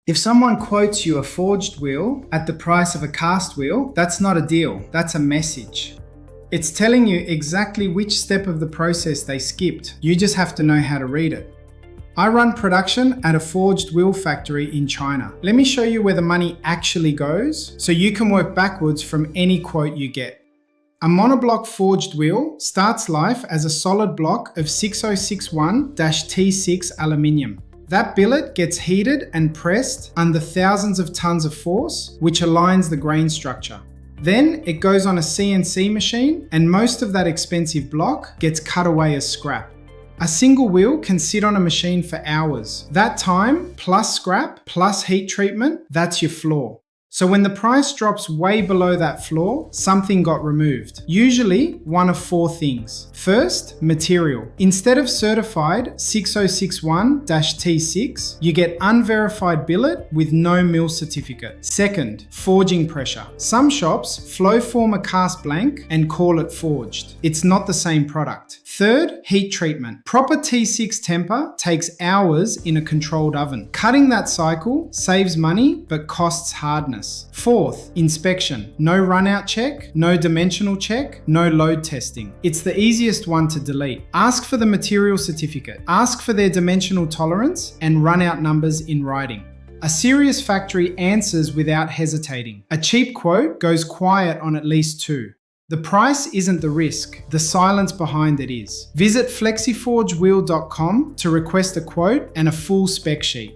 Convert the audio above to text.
If someone quotes you a forged wheel at the price of a cast wheel, that's not a deal, that's a message. It's telling you exactly which step of the process they skipped. You just have to know how to read it. I run production at a forged wheel factory in China. Let me show you where the money actually goes so you can work backwards from any quote you get. A monoblock forged wheel starts life as a solid block of 6061-T6 aluminium. That billet gets heated and pressed under thousands of tons of force, which aligns the grain structure. Then it goes on a CNC machine, and most of that expensive block gets cut away as scrap. A single wheel can sit on a machine for hours. That time, plus scrap, plus heat treatment, that's your floor. So when the price drops way below that floor, something got removed. Usually one of four things. First, material. Instead of certified 6061-T6, you get unverified billet with no mill certificate. Second, forging pressure. Some shops flow form a cast blank and call it forged. It's not the same product. Third, heat treatment. Proper T6 temper takes hours in a controlled oven. Cutting that cycle saves money but costs hardness. Fourth, inspection. No runout check, no dimensional check, no load testing. It's the easiest one to delete. Ask for the material certificate. Ask for their dimensional tolerance and runout numbers in writing. A serious factory answers without hesitating. A cheap quote goes quiet on at least two. The price isn't the risk, the silence behind it is. Visit FLEXIFORGEDWheel.com to request a quote and a full spec sheet.